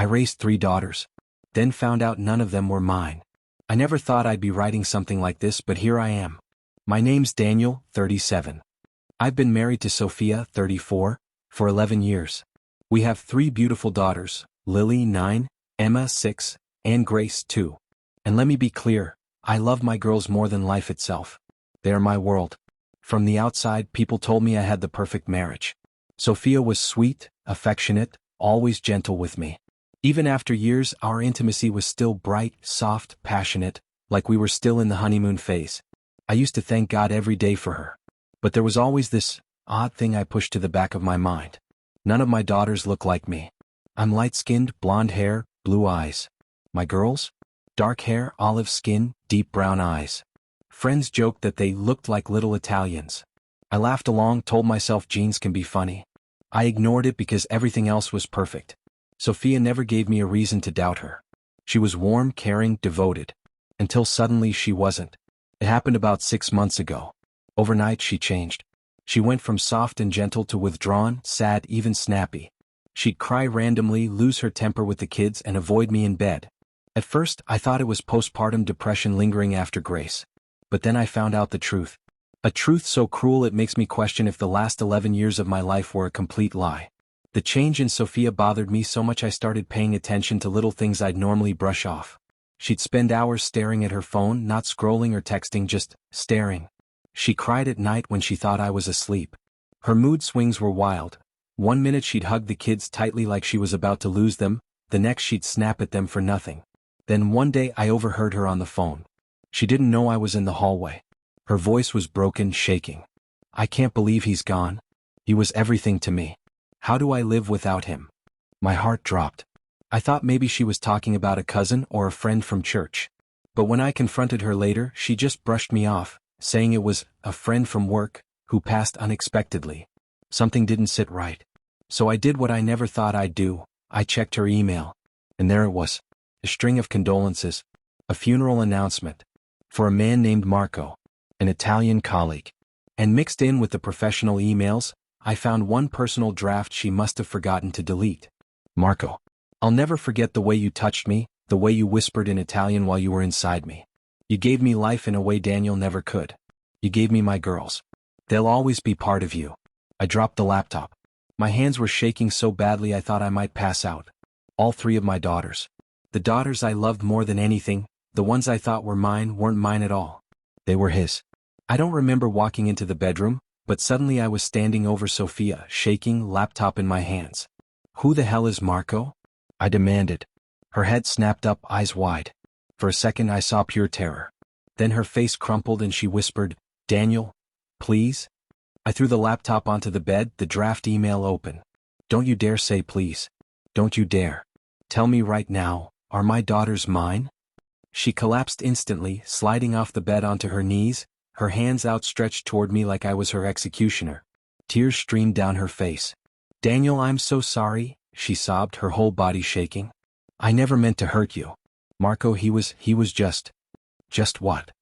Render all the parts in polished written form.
raised 3 daughters. Then found out none of them were mine. I never thought I'd be writing something like this, but here I am. My name's Daniel, 37. I've been married to Sophia, 34, for 11 years. We have 3 beautiful daughters, Lily, 9, Emma, 6, and Grace, 2. And let me be clear, I love my girls more than life itself. They are my world. From the outside, people told me I had the perfect marriage. Sophia was sweet, affectionate, always gentle with me. Even after years, our intimacy was still bright, soft, passionate, like we were still in the honeymoon phase. I used to thank God every day for her. But there was always this odd thing I pushed to the back of my mind. None of my daughters look like me. I'm light-skinned, blonde hair, blue eyes. My girls? Dark hair, olive skin, deep brown eyes. Friends joked that they looked like little Italians. I laughed along, told myself genes can be funny. I ignored it because everything else was perfect. Sophia never gave me a reason to doubt her. She was warm, caring, devoted. Until suddenly she wasn't. It happened about 6 months ago. Overnight she changed. She went from soft and gentle to withdrawn, sad, even snappy. She'd cry randomly, lose her temper with the kids, and avoid me in bed. At first, I thought it was postpartum depression lingering after Grace. But then I found out the truth. A truth so cruel it makes me question if the last 11 years of my life were a complete lie. The change in Sophia bothered me so much I started paying attention to little things I'd normally brush off. She'd spend hours staring at her phone, not scrolling or texting, just staring. She cried at night when she thought I was asleep. Her mood swings were wild. One minute she'd hug the kids tightly like she was about to lose them, the next she'd snap at them for nothing. Then one day I overheard her on the phone. She didn't know I was in the hallway. Her voice was broken, shaking. "I can't believe he's gone. He was everything to me. How do I live without him?" My heart dropped. I thought maybe she was talking about a cousin or a friend from church. But when I confronted her later, she just brushed me off, saying it was a friend from work who passed unexpectedly. Something didn't sit right. So I did what I never thought I'd do. I checked her email. And there it was. A string of condolences. A funeral announcement. For a man named Marco. An Italian colleague. And mixed in with the professional emails, I found one personal draft she must have forgotten to delete. "Marco, I'll never forget the way you touched me, the way you whispered in Italian while you were inside me. You gave me life in a way Daniel never could. You gave me my girls. They'll always be part of you." I dropped the laptop. My hands were shaking so badly I thought I might pass out. All 3 of my daughters. The daughters I loved more than anything, the ones I thought were mine, weren't mine at all. They were his. I don't remember walking into the bedroom, but suddenly I was standing over Sophia, shaking, laptop in my hands. "Who the hell is Marco?" I demanded. Her head snapped up, eyes wide. For a second I saw pure terror. Then her face crumpled and she whispered, "Daniel, please?" I threw the laptop onto the bed, the draft email open. "Don't you dare say please. Don't you dare. Tell me right now, are my daughters mine?" She collapsed instantly, sliding off the bed onto her knees, her hands outstretched toward me like I was her executioner. Tears streamed down her face. "Daniel, I'm so sorry," she sobbed, her whole body shaking. "I never meant to hurt you. Marco, he was just what?"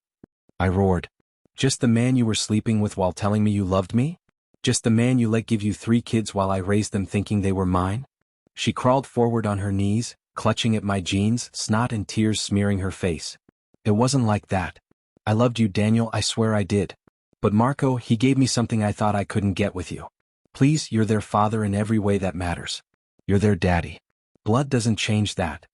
I roared. "Just the man you were sleeping with while telling me you loved me? Just the man you let give you 3 kids while I raised them thinking they were mine?" She crawled forward on her knees, clutching at my jeans, snot and tears smearing her face. "It wasn't like that. I loved you, Daniel, I swear I did. But Marco, he gave me something I thought I couldn't get with you. Please, you're their father in every way that matters. You're their daddy. Blood doesn't change that."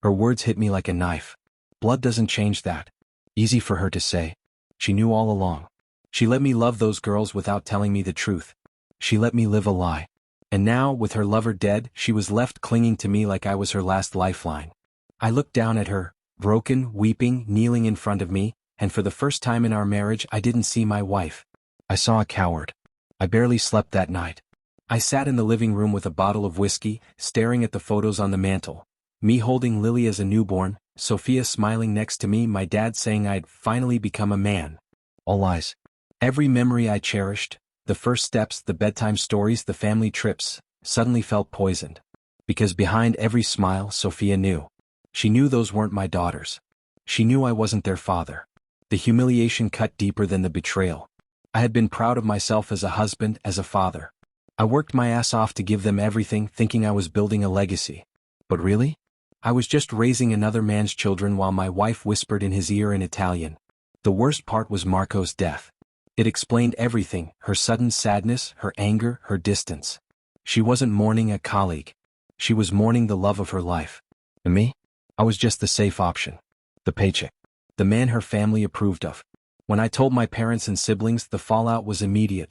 Her words hit me like a knife. Blood doesn't change that. Easy for her to say. She knew all along. She let me love those girls without telling me the truth. She let me live a lie. And now, with her lover dead, she was left clinging to me like I was her last lifeline. I looked down at her, broken, weeping, kneeling in front of me, and for the first time in our marriage I didn't see my wife. I saw a coward. I barely slept that night. I sat in the living room with a bottle of whiskey, staring at the photos on the mantel. Me holding Lily as a newborn, Sophia smiling next to me, my dad saying I'd finally become a man. All lies. Every memory I cherished, the first steps, the bedtime stories, the family trips, suddenly felt poisoned. Because behind every smile, Sophia knew. She knew those weren't my daughters. She knew I wasn't their father. The humiliation cut deeper than the betrayal. I had been proud of myself as a husband, as a father. I worked my ass off to give them everything, thinking I was building a legacy. But really? I was just raising another man's children while my wife whispered in his ear in Italian. The worst part was Marco's death. It explained everything, her sudden sadness, her anger, her distance. She wasn't mourning a colleague. She was mourning the love of her life. And me? I was just the safe option. The paycheck. The man her family approved of. When I told my parents and siblings, the fallout was immediate.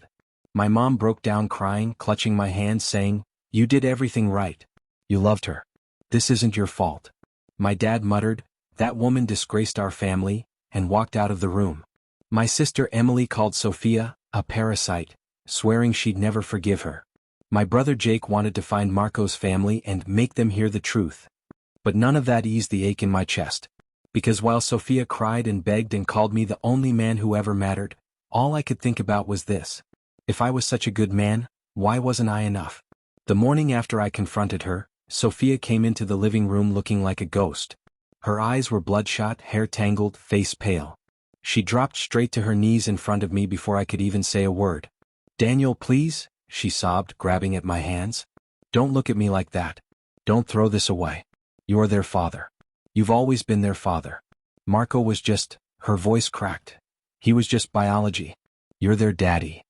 My mom broke down crying, clutching my hand, saying, "You did everything right. You loved her. This isn't your fault." My dad muttered, "That woman disgraced our family," and walked out of the room. My sister Emily called Sophia a parasite, swearing she'd never forgive her. My brother Jake wanted to find Marco's family and make them hear the truth. But none of that eased the ache in my chest. Because while Sophia cried and begged and called me the only man who ever mattered, all I could think about was this. If I was such a good man, why wasn't I enough? The morning after I confronted her, Sophia came into the living room looking like a ghost. Her eyes were bloodshot, hair tangled, face pale. She dropped straight to her knees in front of me before I could even say a word. "Daniel, please," she sobbed, grabbing at my hands. "Don't look at me like that. Don't throw this away. You're their father. You've always been their father. Marco was just," her voice cracked. "He was just biology. You're their daddy."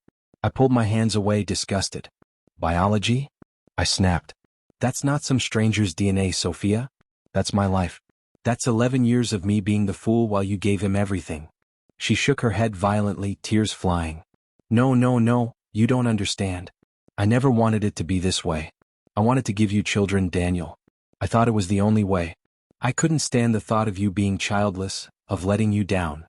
I pulled my hands away, disgusted. "Biology?" I snapped. "That's not some stranger's DNA, Sophia. That's my life. That's 11 years of me being the fool while you gave him everything." She shook her head violently, tears flying. "No, no, no, you don't understand. I never wanted it to be this way. I wanted to give you children, Daniel. I thought it was the only way. I couldn't stand the thought of you being childless, of letting you down."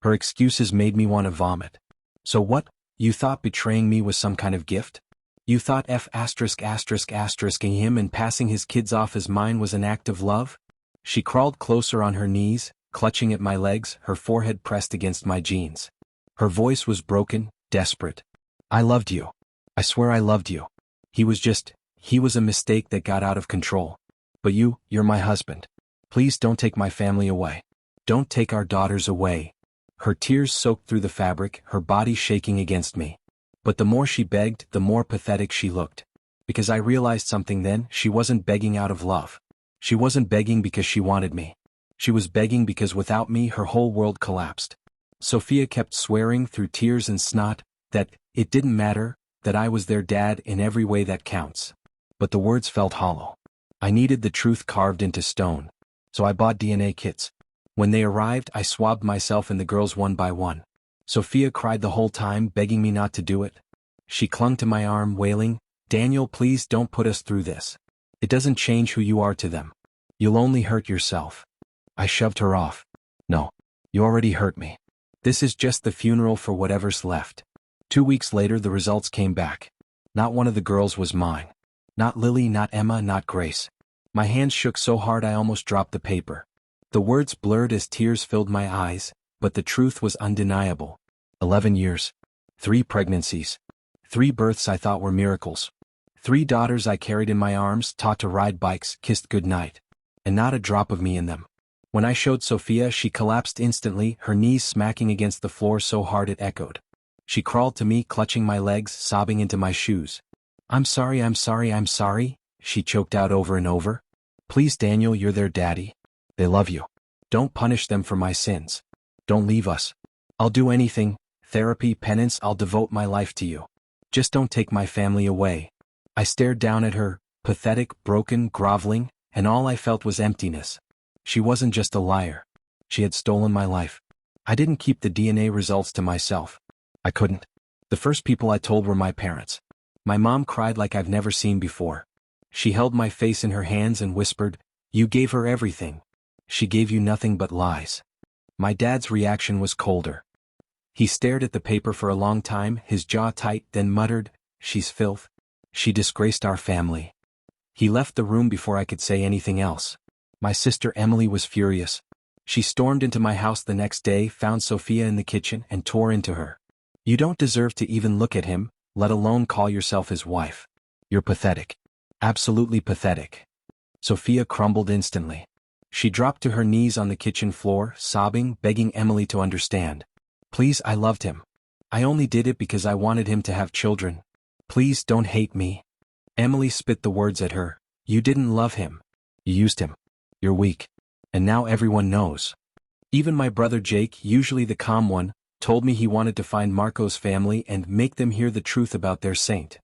Her excuses made me want to vomit. "So what? You thought betraying me was some kind of gift? You thought ****ing him and passing his kids off as mine was an act of love?" She crawled closer on her knees, clutching at my legs, her forehead pressed against my jeans. Her voice was broken, desperate. "I loved you. I swear I loved you. He was a mistake that got out of control. But you're my husband. Please don't take my family away. Don't take our daughters away." Her tears soaked through the fabric, her body shaking against me. But the more she begged, the more pathetic she looked. Because I realized something then, she wasn't begging out of love. She wasn't begging because she wanted me. She was begging because without me her whole world collapsed. Sophia kept swearing through tears and snot that it didn't matter, that I was their dad in every way that counts. But the words felt hollow. I needed the truth carved into stone. So I bought DNA kits. When they arrived, I swabbed myself and the girls one by one. Sophia cried the whole time, begging me not to do it. She clung to my arm, wailing, "Daniel, please don't put us through this. It doesn't change who you are to them. You'll only hurt yourself." I shoved her off. "No. You already hurt me. This is just the funeral for whatever's left." 2 weeks later the results came back. Not one of the girls was mine. Not Lily, not Emma, not Grace. My hands shook so hard I almost dropped the paper. The words blurred as tears filled my eyes, but the truth was undeniable. 11 years. 3 pregnancies. 3 births I thought were miracles. 3 daughters I carried in my arms, taught to ride bikes, kissed goodnight. And not a drop of me in them. When I showed Sophia, she collapsed instantly, her knees smacking against the floor so hard it echoed. She crawled to me, clutching my legs, sobbing into my shoes. I'm sorry, she choked out over and over. "Please, Daniel, you're their daddy. They love you. Don't punish them for my sins. Don't leave us. I'll do anything, therapy, penance, I'll devote my life to you. Just don't take my family away." I stared down at her, pathetic, broken, groveling, and all I felt was emptiness. She wasn't just a liar. She had stolen my life. I didn't keep the DNA results to myself. I couldn't. The first people I told were my parents. My mom cried like I've never seen before. She held my face in her hands and whispered, "You gave her everything. She gave you nothing but lies." My dad's reaction was colder. He stared at the paper for a long time, his jaw tight, then muttered, "She's filth. She disgraced our family." He left the room before I could say anything else. My sister Emily was furious. She stormed into my house the next day, found Sophia in the kitchen, and tore into her. "You don't deserve to even look at him, let alone call yourself his wife. You're pathetic. Absolutely pathetic." Sophia crumbled instantly. She dropped to her knees on the kitchen floor, sobbing, begging Emily to understand. "Please, I loved him. I only did it because I wanted him to have children. Please don't hate me." Emily spit the words at her. "You didn't love him. You used him. You're weak. And now everyone knows. Even my brother Jake, usually the calm one, told me he wanted to find Marco's family and make them hear the truth about their saint.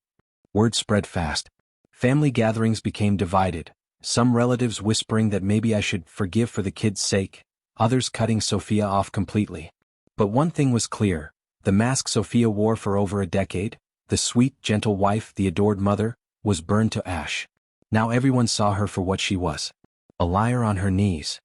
Word spread fast. Family gatherings became divided, some relatives whispering that maybe I should forgive for the kid's sake, others cutting Sophia off completely. But one thing was clear: the mask Sophia wore for over a decade, the sweet, gentle wife, the adored mother, was burned to ash. Now everyone saw her for what she was. A liar on her knees.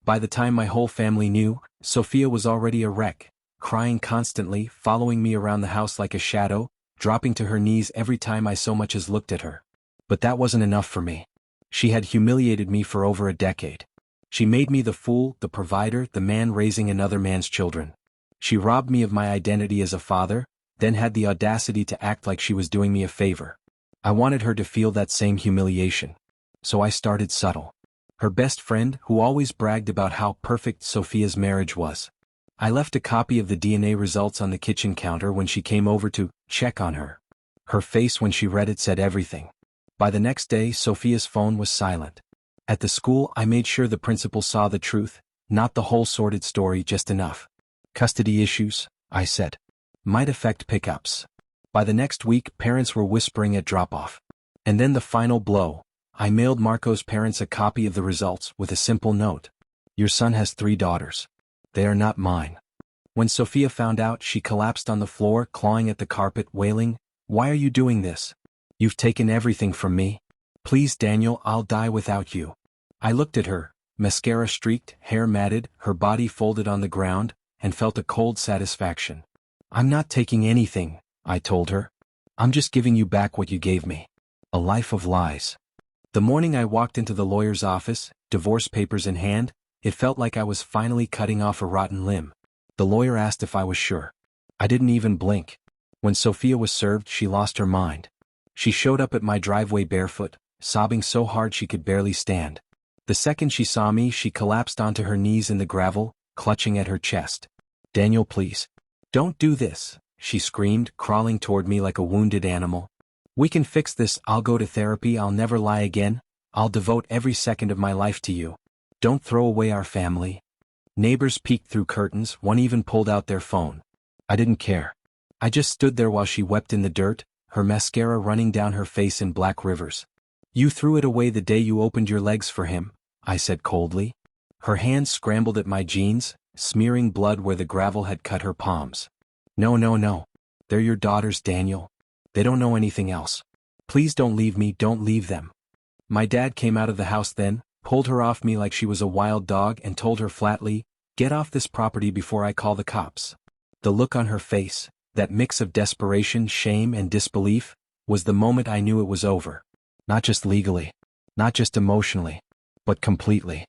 By the time my whole family knew, Sophia was already a wreck, crying constantly, following me around the house like a shadow, dropping to her knees every time I so much as looked at her. But that wasn't enough for me. She had humiliated me for over a decade. She made me the fool, the provider, the man raising another man's children. She robbed me of my identity as a father, then had the audacity to act like she was doing me a favor. I wanted her to feel that same humiliation. So I started subtle. Her best friend, who always bragged about how perfect Sophia's marriage was. I left a copy of the DNA results on the kitchen counter when she came over to check on her. Her face when she read it said everything. By the next day, Sophia's phone was silent. At the school, I made sure the principal saw the truth, not the whole sordid story, just enough. Custody issues, I said, might affect pickups. By the next week, parents were whispering at drop-off. And then the final blow. I mailed Marco's parents a copy of the results with a simple note. Your son has 3 daughters. They are not mine. When Sophia found out, she collapsed on the floor, clawing at the carpet, wailing, "Why are you doing this? You've taken everything from me. Please, Daniel, I'll die without you." I looked at her, mascara streaked, hair matted, her body folded on the ground, and felt a cold satisfaction. "I'm not taking anything," I told her. "I'm just giving you back what you gave me. A life of lies." The morning I walked into the lawyer's office, divorce papers in hand, it felt like I was finally cutting off a rotten limb. The lawyer asked if I was sure. I didn't even blink. When Sophia was served, she lost her mind. She showed up at my driveway barefoot, sobbing so hard she could barely stand. The second she saw me, she collapsed onto her knees in the gravel, clutching at her chest. "Daniel, please. Don't do this," she screamed, crawling toward me like a wounded animal. "We can fix this. I'll go to therapy. I'll never lie again. I'll devote every second of my life to you. Don't throw away our family." Neighbors peeked through curtains, one even pulled out their phone. I didn't care. I just stood there while she wept in the dirt, her mascara running down her face in black rivers. "You threw it away the day you opened your legs for him," I said coldly. Her hands scrambled at my jeans, smearing blood where the gravel had cut her palms. "No, no, no. They're your daughters, Daniel. They don't know anything else. Please don't leave me, don't leave them." My dad came out of the house then, pulled her off me like she was a wild dog and told her flatly, "Get off this property before I call the cops." The look on her face, that mix of desperation, shame, and disbelief, was the moment I knew it was over. Not just legally, not just emotionally, but completely.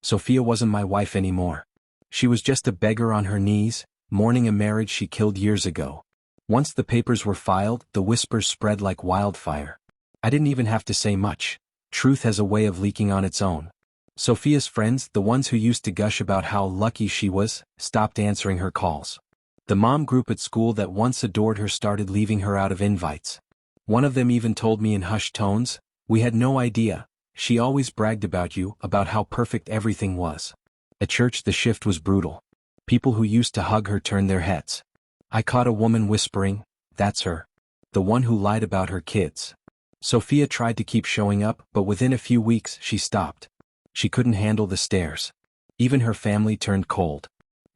Sophia wasn't my wife anymore. She was just a beggar on her knees, mourning a marriage she killed years ago. Once the papers were filed, the whispers spread like wildfire. I didn't even have to say much. Truth has a way of leaking on its own. Sophia's friends, the ones who used to gush about how lucky she was, stopped answering her calls. The mom group at school that once adored her started leaving her out of invites. One of them even told me in hushed tones, "We had no idea. She always bragged about you, about how perfect everything was." At church the shift was brutal. People who used to hug her turned their heads. I caught a woman whispering, "That's her. The one who lied about her kids." Sophia tried to keep showing up, but within a few weeks she stopped. She couldn't handle the stares. Even her family turned cold.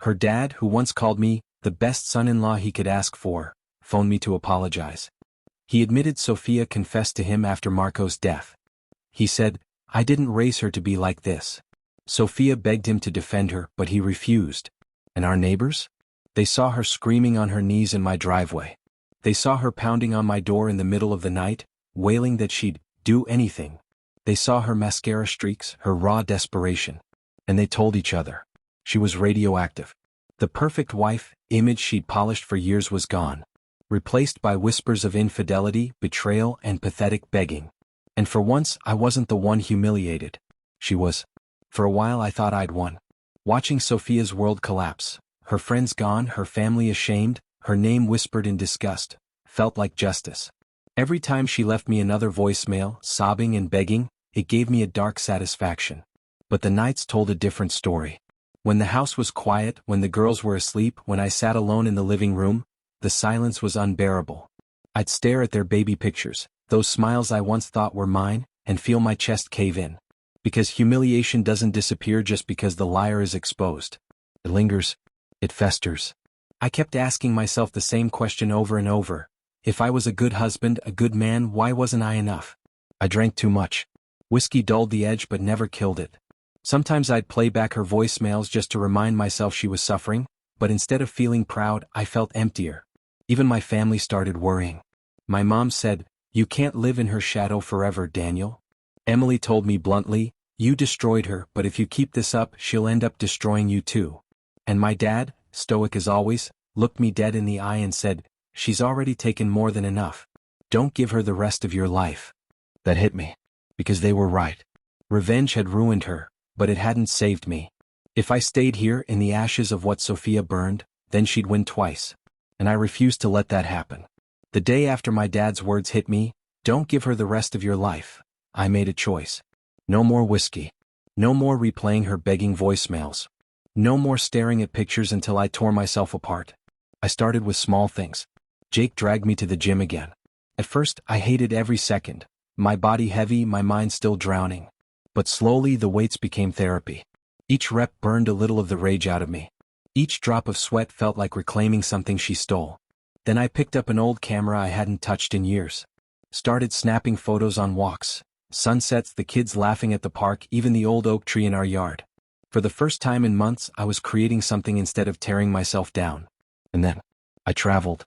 Her dad, who once called me the best son-in-law he could ask for, phoned me to apologize. He admitted Sophia confessed to him after Marco's death. He said, "I didn't raise her to be like this." Sophia begged him to defend her, but he refused. And our neighbors? They saw her screaming on her knees in my driveway. They saw her pounding on my door in the middle of the night, wailing that she'd do anything. They saw her mascara streaks, her raw desperation. And they told each other. She was radioactive. The perfect wife, image she'd polished for years was gone. Replaced by whispers of infidelity, betrayal, and pathetic begging. And for once, I wasn't the one humiliated. She was. For a while I thought I'd won. Watching Sophia's world collapse, her friends gone, her family ashamed, her name whispered in disgust, felt like justice. Every time she left me another voicemail, sobbing and begging, it gave me a dark satisfaction. But the nights told a different story. When the house was quiet, when the girls were asleep, when I sat alone in the living room, the silence was unbearable. I'd stare at their baby pictures, those smiles I once thought were mine, and feel my chest cave in. Because humiliation doesn't disappear just because the liar is exposed. It lingers. It festers. I kept asking myself the same question over and over. If I was a good husband, a good man, why wasn't I enough? I drank too much. Whiskey dulled the edge but never killed it. Sometimes I'd play back her voicemails just to remind myself she was suffering, but instead of feeling proud, I felt emptier. Even my family started worrying. My mom said, "You can't live in her shadow forever, Daniel." Emily told me bluntly, "You destroyed her, but if you keep this up, she'll end up destroying you too." And my dad, stoic as always, looked me dead in the eye and said, "She's already taken more than enough. Don't give her the rest of your life." That hit me. Because they were right. Revenge had ruined her, but it hadn't saved me. If I stayed here in the ashes of what Sophia burned, then she'd win twice. And I refused to let that happen. The day after my dad's words hit me, "Don't give her the rest of your life," I made a choice. No more whiskey. No more replaying her begging voicemails. No more staring at pictures until I tore myself apart. I started with small things. Jake dragged me to the gym again. At first, I hated every second. My body heavy, my mind still drowning. But slowly the weights became therapy. Each rep burned a little of the rage out of me. Each drop of sweat felt like reclaiming something she stole. Then I picked up an old camera I hadn't touched in years. Started snapping photos on walks, sunsets, the kids laughing at the park, even the old oak tree in our yard. For the first time in months, I was creating something instead of tearing myself down. And then, I traveled.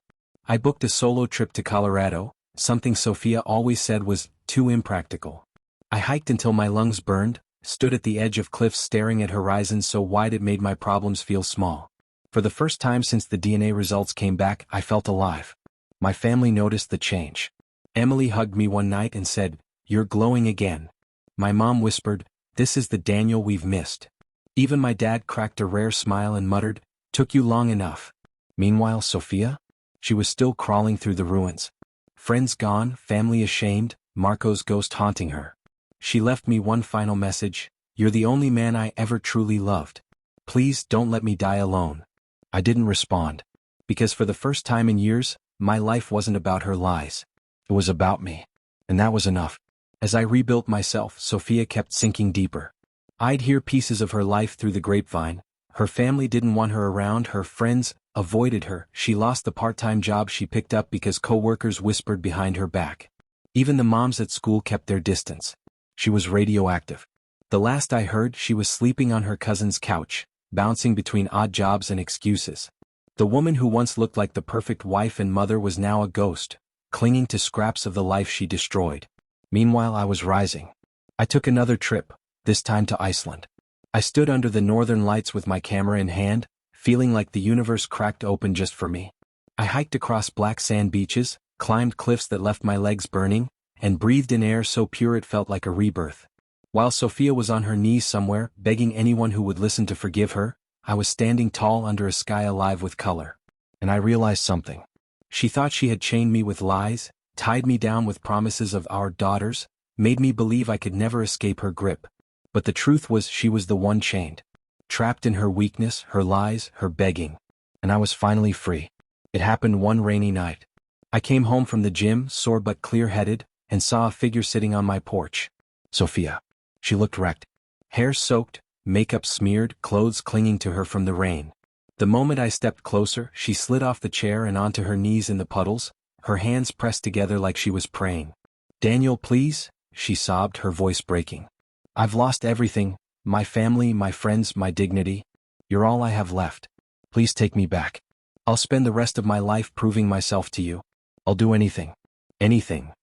I booked a solo trip to Colorado, something Sophia always said was too impractical. I hiked until my lungs burned, stood at the edge of cliffs staring at horizons so wide it made my problems feel small. For the first time since the DNA results came back, I felt alive. My family noticed the change. Emily hugged me one night and said, "You're glowing again." My mom whispered, "This is the Daniel we've missed." Even my dad cracked a rare smile and muttered, "Took you long enough." Meanwhile, Sophia? She was still crawling through the ruins. Friends gone, family ashamed, Marco's ghost haunting her. She left me one final message: "You're the only man I ever truly loved. Please don't let me die alone." I didn't respond. Because for the first time in years, my life wasn't about her lies. It was about me. And that was enough. As I rebuilt myself, Sophia kept sinking deeper. I'd hear pieces of her life through the grapevine. Her family didn't want her around, her friends avoided her, she lost the part-time job she picked up because co-workers whispered behind her back. Even the moms at school kept their distance. She was radioactive. The last I heard, she was sleeping on her cousin's couch, bouncing between odd jobs and excuses. The woman who once looked like the perfect wife and mother was now a ghost, clinging to scraps of the life she destroyed. Meanwhile, I was rising. I took another trip, this time to Iceland. I stood under the northern lights with my camera in hand, feeling like the universe cracked open just for me. I hiked across black sand beaches, climbed cliffs that left my legs burning, and breathed in air so pure it felt like a rebirth. While Sophia was on her knees somewhere, begging anyone who would listen to forgive her, I was standing tall under a sky alive with color. And I realized something. She thought she had chained me with lies, tied me down with promises of our daughters, made me believe I could never escape her grip. But the truth was she was the one chained. Trapped in her weakness, her lies, her begging. And I was finally free. It happened one rainy night. I came home from the gym, sore but clear-headed, and saw a figure sitting on my porch. Sophia. She looked wrecked. Hair soaked, makeup smeared, clothes clinging to her from the rain. The moment I stepped closer, she slid off the chair and onto her knees in the puddles, her hands pressed together like she was praying. "Daniel, please," she sobbed, her voice breaking. "I've lost everything, my family, my friends, my dignity. You're all I have left. Please take me back. I'll spend the rest of my life proving myself to you. I'll do anything. Anything."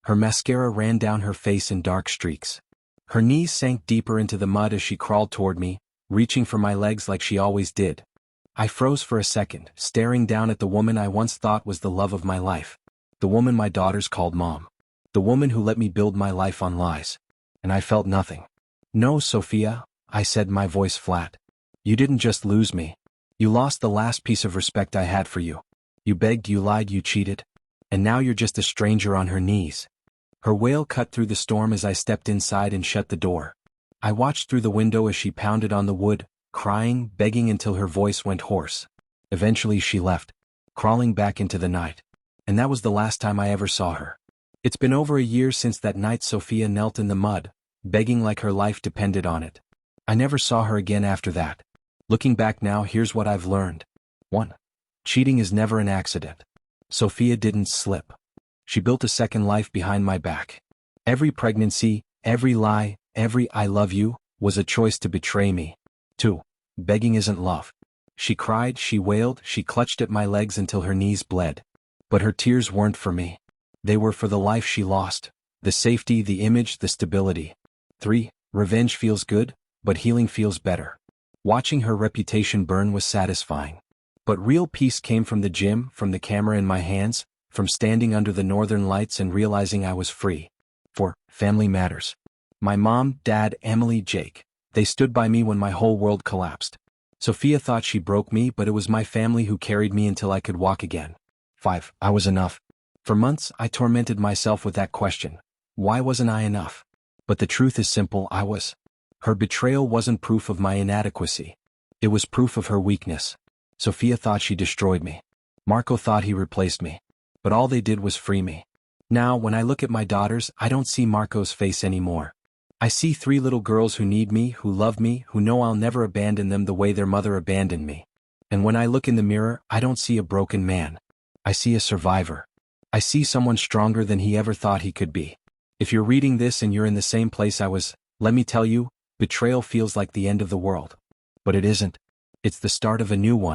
Her mascara ran down her face in dark streaks. Her knees sank deeper into the mud as she crawled toward me, reaching for my legs like she always did. I froze for a second, staring down at the woman I once thought was the love of my life. The woman my daughters called Mom. The woman who let me build my life on lies. And I felt nothing. "No, Sophia," I said, my voice flat. "You didn't just lose me. You lost the last piece of respect I had for you. You begged, you lied, you cheated. And now you're just a stranger on her knees." Her wail cut through the storm as I stepped inside and shut the door. I watched through the window as she pounded on the wood, crying, begging until her voice went hoarse. Eventually she left, crawling back into the night. And that was the last time I ever saw her. It's been over a year since that night Sophia knelt in the mud, begging like her life depended on it. I never saw her again after that. Looking back now, here's what I've learned. 1. Cheating is never an accident. Sophia didn't slip. She built a second life behind my back. Every pregnancy, every lie, every "I love you" was a choice to betray me. 2. Begging isn't love. She cried, she wailed, she clutched at my legs until her knees bled. But her tears weren't for me. They were for the life she lost. The safety, the image, the stability. 3. Revenge feels good, but healing feels better. Watching her reputation burn was satisfying. But real peace came from the gym, from the camera in my hands, from standing under the northern lights and realizing I was free. 4. Family matters. My mom, dad, Emily, Jake. They stood by me when my whole world collapsed. Sophia thought she broke me, but it was my family who carried me until I could walk again. 5. I was enough. For months, I tormented myself with that question. Why wasn't I enough? But the truth is simple, I was. Her betrayal wasn't proof of my inadequacy. It was proof of her weakness. Sophia thought she destroyed me. Marco thought he replaced me. But all they did was free me. Now, when I look at my daughters, I don't see Marco's face anymore. I see 3 little girls who need me, who love me, who know I'll never abandon them the way their mother abandoned me. And when I look in the mirror, I don't see a broken man. I see a survivor. I see someone stronger than he ever thought he could be. If you're reading this and you're in the same place I was, let me tell you, betrayal feels like the end of the world. But it isn't. It's the start of a new one.